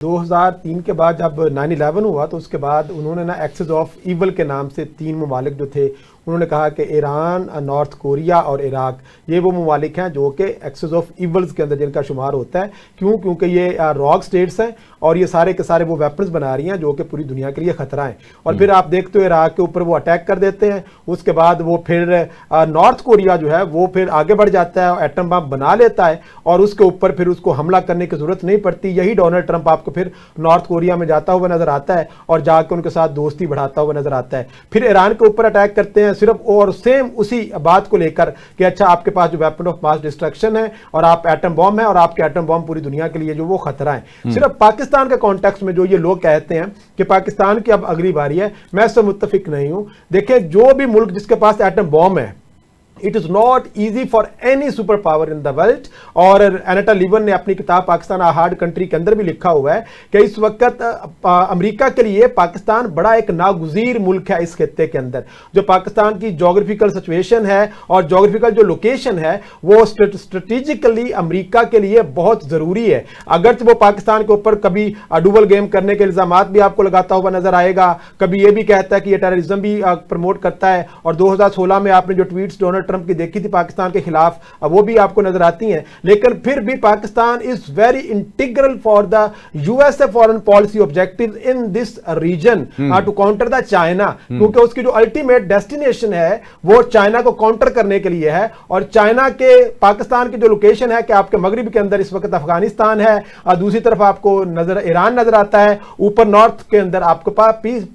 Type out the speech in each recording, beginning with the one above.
2003 के बाद जब 9/11 हुआ तो उसके बाद उन्होंने ना एक्सेस ऑफ ईवल के नाम से 3 ममालिक जो थे उन्होंने कहा कि ईरान, नॉर्थ कोरिया और इराक ये वो ममालिक हैं जो कि एक्सेस ऑफ ईवल्स के अंदर जिनका शुमार होता है। क्योंकि ये रॉक स्टेट्स हैं और ये सारे के सारे वो वेपन्स बना रही हैं जो कि पूरी दुनिया के लिए खतरा है। और फिर आप देखते हो इराक के ऊपर वो अटैक कर देते हैं, उसके बाद वो फिर नॉर्थ कोरिया जो है वो फिर आगे बढ़ जाता है, एटम बम बना लेता है और उसके ऊपर फिर उसको हमला करने की जरूरत नहीं पड़ती। यही डोनाल्ड ट्रंप आपको फिर नॉर्थ कोरिया में जाता हुआ नजर आता है और जाकर उनके साथ दोस्ती बढ़ाता हुआ नजर आता है। फिर ईरान के ऊपर अटैक करते हैं सिर्फ और सेम उसी बात को लेकर कि अच्छा आपके पास जो वेपन ऑफ मास डिस्ट्रक्शन है और आप एटम बॉम्ब है और आपके एटम बॉम्ब पूरी दुनिया के लिए जो वो खतरा है। सिर्फ पाकिस्तान के कॉन्टेक्स्ट में जो ये लोग कहते हैं कि पाकिस्तान की अब अगली बारी है, मैं इससे मुत्तफिक नहीं हूं। देखिए जो भी मुल्क जिसके पास एटम बॉम्ब है, it is not easy for any super power in the world. और एनाटा लीवन ने अपनी किताब पाकिस्तान आ हार्ड कंट्री के अंदर भी लिखा हुआ है कि इस वक्त अमेरिका के लिए पाकिस्तान बड़ा एक नागुजीर मुल्क है इस खित्ते के अंदर। जो पाकिस्तान की जोग्राफिकल सिचुएशन है और जोग्राफिकल जो लोकेशन है वो स्ट्रेटेजिकली अमेरिका के लिए बहुत जरूरी है। अगर वो पाकिस्तान के ऊपर कभी डुबल गेम करने के इल्जामात भी आपको लगाता हुआ नजर आएगा, कभी ये भी कहता है कि ये टेररिज्म भी प्रमोट करता है। और 2016 में आपने जो ट्वीट्स डोनाल्ड ट्रंप की देखी थी पाकिस्तान के खिलाफ, वो भी आपको नजर आती हैं। लेकिन फिर भी Pakistan is very integral for the USA foreign policy objective in this region to counter the China, क्योंकि उसकी जो अल्टीमेट डेस्टिनेशन है वो चाइना को काउंटर करने के लिए है। और चाइना के पाकिस्तान की जो लोकेशन है कि आपके मगरिब के अंदर इस वक्त अफगानिस्तान है और दूसरी तरफ आपको नजर ईरान नजर आता है, ऊपर नॉर्थ के अंदर आपके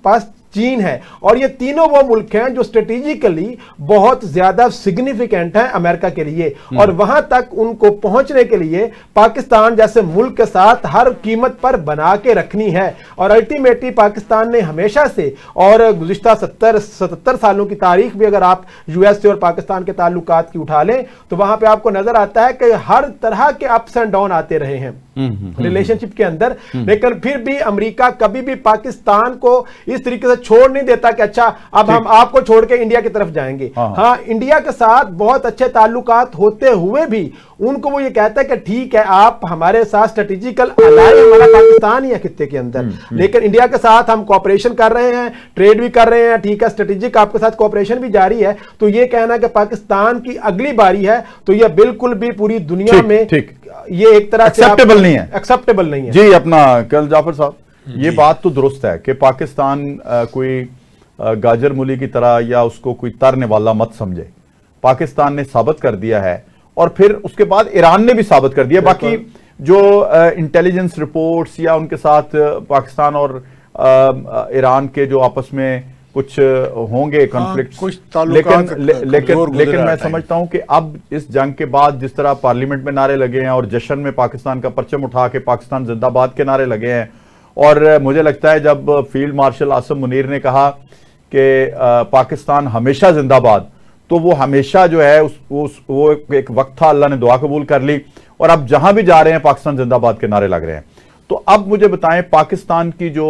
पास चीन है। और ये तीनों वो मुल्क हैं जो स्ट्रेटेजिकली बहुत ज्यादा सिग्निफिकेंट हैं अमेरिका के लिए। और वहां तक उनको पहुंचने के लिए पाकिस्तान जैसे मुल्क के साथ हर कीमत पर बना के रखनी है। और अल्टीमेटली पाकिस्तान ने हमेशा से, और गुज़िश्ता 77 सालों की तारीख भी अगर आप यूएस से और पाकिस्तान के ताल्लुकात की उठा लें तो वहां पे आपको नजर आता है कि हर तरह के अप्स एंड डाउन आते रहे हैं रिलेशनशिप के अंदर। लेकिन फिर भी अमेरिका कभी भी पाकिस्तान को इस तरीके से छोड़ नहीं देता कि अच्छा अब हम आपको छोड़ के इंडिया की तरफ जाएंगे। हाँ, इंडिया के साथ बहुत अच्छे ताल्लुकात होते हुए भी उनको वो ये कहता है कि ठीक है आप हमारे साथ स्ट्रेटेजिकल अलाय, हमारा पाकिस्तान ही है खित्ते के अंदर, लेकिन इंडिया के साथ हम कोऑपरेशन कर रहे हैं, ट्रेड भी कर रहे हैं, ठीक है, स्ट्रेटेजिक आपके साथ कोऑपरेशन भी जारी है। तो ये कहना कि पाकिस्तान की अगली बारी है तो ये बिल्कुल भी पूरी दुनिया में ये एक तरह से एक्सेप्टेबल नहीं है जी। अपना कल जाफर साहब, ये बात तो दुरुस्त है कि पाकिस्तान कोई गाजर मूली की तरह या उसको कोई तरने वाला मत समझे। पाकिस्तान ने साबित कर दिया है और फिर उसके बाद ईरान ने भी साबित कर दिया। बाकी जो इंटेलिजेंस रिपोर्ट्स या उनके साथ पाकिस्तान और ईरान के जो आपस में कुछ होंगे कॉन्फ्लिक्ट, लेकिन मैं समझता हूं कि अब इस जंग के बाद जिस तरह पार्लियामेंट में नारे लगे हैं और जश्न में पाकिस्तान का परचम उठा के पाकिस्तान जिंदाबाद के नारे लगे हैं, और मुझे लगता है जब फील्ड मार्शल आसिम मुनीर ने कहा कि पाकिस्तान हमेशा जिंदाबाद, तो वो हमेशा जो है वो एक वक्त था, अल्लाह ने दुआ कबूल कर ली और अब जहां भी जा रहे हैं पाकिस्तान जिंदाबाद के नारे लग रहे हैं। तो अब मुझे बताएं पाकिस्तान की जो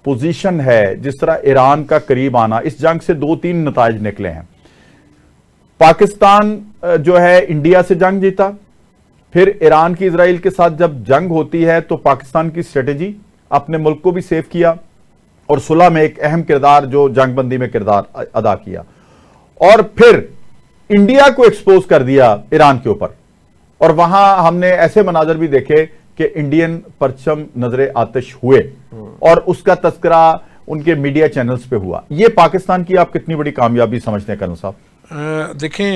पोजीशन है, जिस तरह ईरान का करीब आना, इस जंग से 2-3 नताइज निकले हैं। पाकिस्तान जो है इंडिया से जंग जीता, फिर ईरान की इजराइल के साथ जब जंग होती है तो पाकिस्तान की स्ट्रेटेजी अपने मुल्क को भी सेव किया और सुलह में एक अहम किरदार जो जंगबंदी में किरदार अदा किया, और फिर इंडिया को एक्सपोज कर दिया ईरान के ऊपर। और वहां हमने ऐसे मनाजर भी देखे कि इंडियन परचम नजरे आतिश हुए और उसका तस्करा उनके मीडिया चैनल्स पे हुआ। ये पाकिस्तान की आप कितनी बड़ी कामयाबी समझते हैं कर्नल साहब? देखें,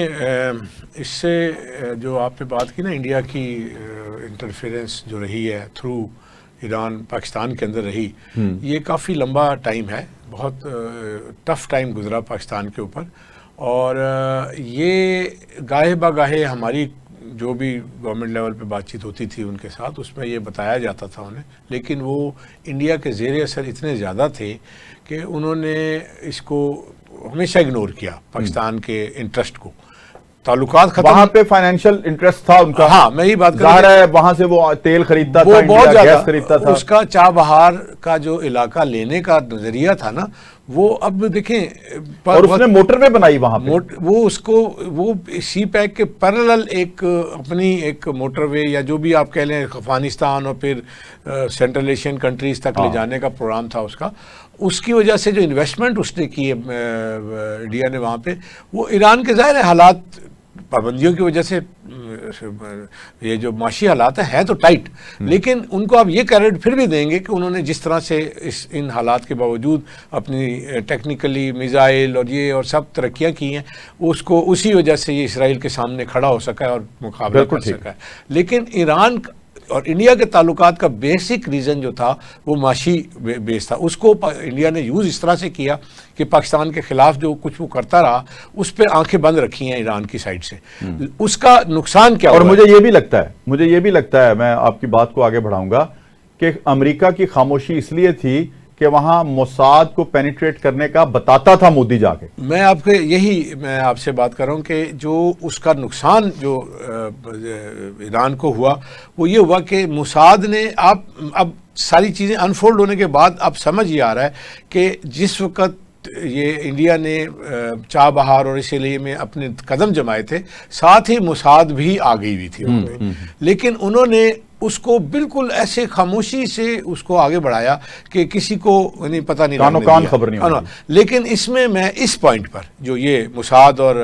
इससे जो आपने बात की ना इंडिया की इंटरफेरेंस जो रही है थ्रू ईरान पाकिस्तान के अंदर रही, ये काफ़ी लंबा टाइम है, बहुत टफ टाइम गुजरा पाकिस्तान के ऊपर। और ये गाहे बागाहे हमारी जो भी गवर्नमेंट लेवल पे बातचीत होती थी उनके साथ, उसमें ये बताया जाता था उन्हें, लेकिन वो इंडिया के ज़ेर असर इतने ज़्यादा थे कि उन्होंने इसको हमेशा इग्नोर किया, पाकिस्तान के इंटरेस्ट को। ताल्लुकात खत्म, वहां पे फाइनेंशियल इंटरेस्ट था उनका। हाँ, मैं ही बात कर रहा है, वहां से वो तेल खरीदता था, बहुत गैस खरीदता था। उसका चाबहार का जो इलाका लेने का नजरिया था ना, वो अब देखें और उसने मोटरवे बनाई वहां पे। वो उसको वो सी पैक के पैरेलल एक अपनी एक मोटरवे या जो भी आप कह लें अफगानिस्तान और फिर सेंट्रल एशियन कंट्रीज तक ले जाने का प्रोग्राम था उसका। उसकी वजह से जो इन्वेस्टमेंट उसने की है इंडिया ने वहाँ पे, वो ईरान के ज़ाहिर है हालात पाबंदियों की वजह से ये जो माशी हालात है तो टाइट, लेकिन उनको आप ये क्रेडिट फिर भी देंगे कि उन्होंने जिस तरह से इन हालात के बावजूद अपनी टेक्निकली मिसाइल और ये और सब तरक्कियाँ की हैं, उसको उसी वजह से ये इसराइल के सामने खड़ा हो सका है और मुकाबला कर सका है। लेकिन ईरान और इंडिया के ताल्लुकात का बेसिक रीज़न जो था वो माशी बेस था, उसको इंडिया ने यूज़ इस तरह से किया कि पाकिस्तान के खिलाफ जो कुछ वो करता रहा उस पर आंखें बंद रखी हैं ईरान की साइड से। उसका नुकसान क्या और मुझे ये भी लगता है, मैं आपकी बात को आगे बढ़ाऊंगा कि अमेरिका की खामोशी इसलिए थी कि वहां मोसाद को पेनिट्रेट करने का बताता था मोदी जाके। मैं आपसे बात कर रहा हूं कि जो उसका नुकसान जो ईरान को हुआ वो ये हुआ कि मोसाद ने अब सारी चीज़ें अनफोल्ड होने के बाद अब समझ ये आ रहा है कि जिस वक्त ये इंडिया ने चाबहार और इसलिए में अपने कदम जमाए थे, साथ ही मोसाद भी आ गई हुई थी वहाँ पे, लेकिन उन्होंने उसको बिल्कुल ऐसे खामोशी से उसको आगे बढ़ाया कि किसी को नहीं पता नहीं, कान खबर नहीं होगी। लेकिन इसमें मैं इस पॉइंट पर जो ये मोसाद और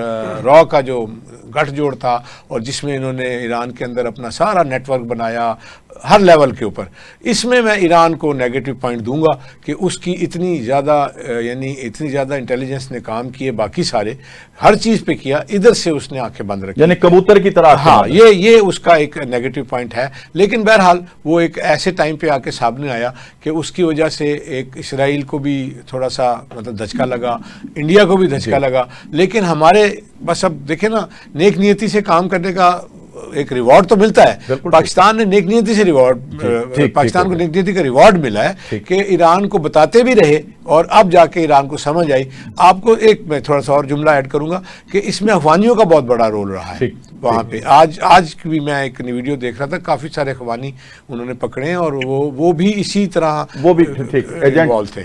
रॉ का जो गठजोड़ था और जिसमें इन्होंने ईरान के अंदर अपना सारा नेटवर्क बनाया हर लेवल के ऊपर, इसमें मैं ईरान को नेगेटिव पॉइंट दूंगा कि उसकी इतनी ज़्यादा इंटेलिजेंस ने काम किए, बाकी सारे हर चीज़ पे किया, इधर से उसने आंखें बंद रखी, यानी कबूतर की तरह। हाँ, ये उसका एक नेगेटिव पॉइंट है। लेकिन बहरहाल वो एक ऐसे टाइम पे आके सामने आया कि उसकी वजह से एक इसराइल को भी थोड़ा सा मतलब धचका लगा, इंडिया को भी धचका लगा, लेकिन हमारे बस अब देखें ना, नेक नियति से काम करने का एक रिवॉर्ड तो मिलता है। पाकिस्तान ने नेक नियति से पाकिस्तान को नेक नियति का रिवॉर्ड मिला है कि ईरान को बताते भी रहे और अब जाके ईरान को समझ आई। आपको एक मैं थोड़ा सा और जुमला ऐड करूंगा कि इसमें अफगानियों का बहुत बड़ा रोल रहा है वहाँ पे। आज भी मैं एक वीडियो देख रहा था, काफी सारे अफगानी उन्होंने पकड़े हैं और वो भी इसी तरह वो भी एजेंट थे।